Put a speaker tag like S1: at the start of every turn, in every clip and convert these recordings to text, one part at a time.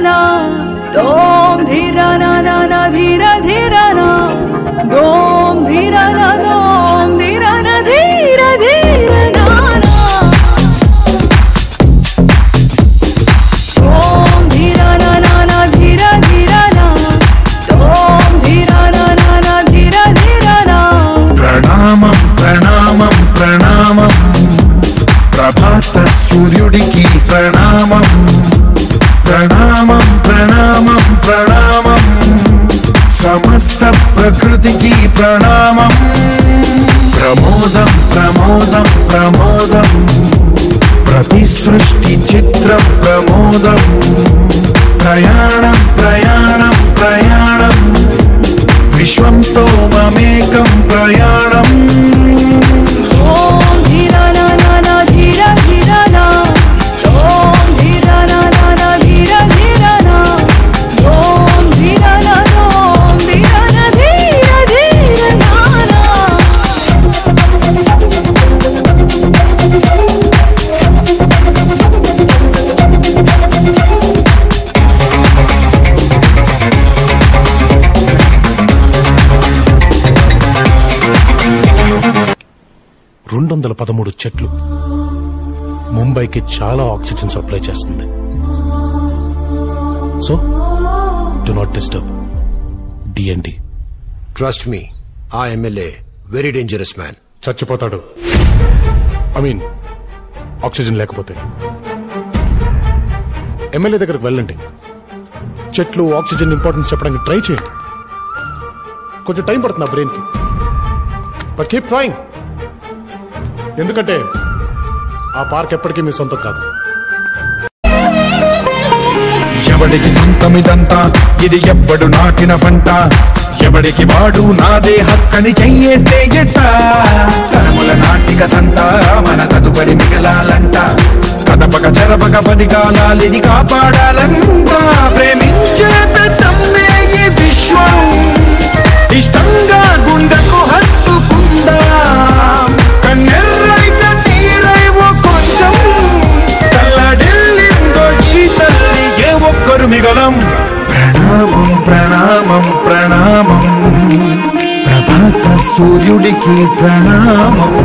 S1: na dom dhira na na na dhira dhira na dom dhira na dom dhira na dhira dhira na na dom dhira na na na dhira dhira na dom dhira na na na dhira dhira na
S2: pranamam pranamam pranamam ప్రభాత సూర్యుడికి ప్రణామం ప్రణామం ప్రణామం ప్రణామం సమస్త ప్రకృతికి ప్రణామం ప్రమోదం ప్రమోదం ప్రమోదం ప్రతి సృష్టి చిత్రం ప్రమోదం ప్రయాణం ప్రయాణం ప్రయాణం విశ్వంతో మమేకం ప్రయాణం
S3: చెట్లు ముంబైకి చాలా ఆక్సిజన్ సప్లై చేస్తుంది. So do not disturb. DND.
S4: Trust me, ఆ ఎమ్మెల్యే వెరీ డేంజరస్ మ్యాన్.
S3: చచ్చిపోతాడు. ఐ మీన్ ఆక్సిజన్ లేకపోతే. ఎమ్మెల్యే దగ్గరకు వెళ్ళండి, చెట్లు ఆక్సిజన్ ఇంపార్టెన్స్ చెప్పడానికి ట్రై చేయండి. కొంచెం టైం పడుతుంది ఆ బ్రెయిన్ కి, బట్ కీప్ ట్రైయింగ్. ఎందుకంటే ఆ పార్క్ ఎప్పటికీ మీ సొంతం కాదు.
S2: ఎవడికి సొంతమిదంతా, ఇది ఎవ్వడు నాటిన పంట, ఎవడికి వాడు నాదే హక్కని చెయ్యేస్తే ఎట్ట. తరముల నాటిక సంత మన తదుపరి మిగలాలంట, కదపక చెరపక 10 కాలాలిది కాపాడాలంట. ప్రేమించే పెద్దమ్మే ఈ విశ్వం, ఇష్టంగా గుండెకు హత్తుకుందా. కన్నెర్రైత నీరైవో కొంచెం, తల్లడిల్లిందో ఈ తల్లి ఏ ఒక్కరు మిగలం. ప్రణామం ప్రణామం ప్రణామం ప్రభాత సూర్యుడికి ప్రణామం.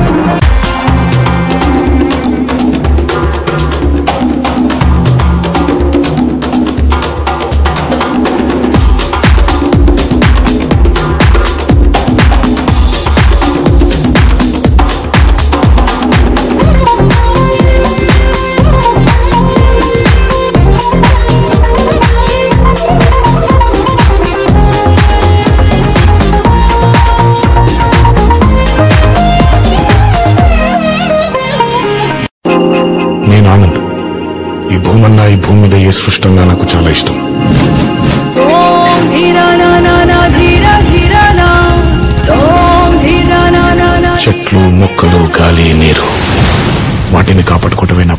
S3: ఆనంద్, ఈ భూమన్నా ఈ భూమి మీద ఏ సృష్టి అన్నా నాకు చాలా ఇష్టం. చెట్లు మొక్కలు గాలి నీరు వాటిని కాపాడుకోవటమే నా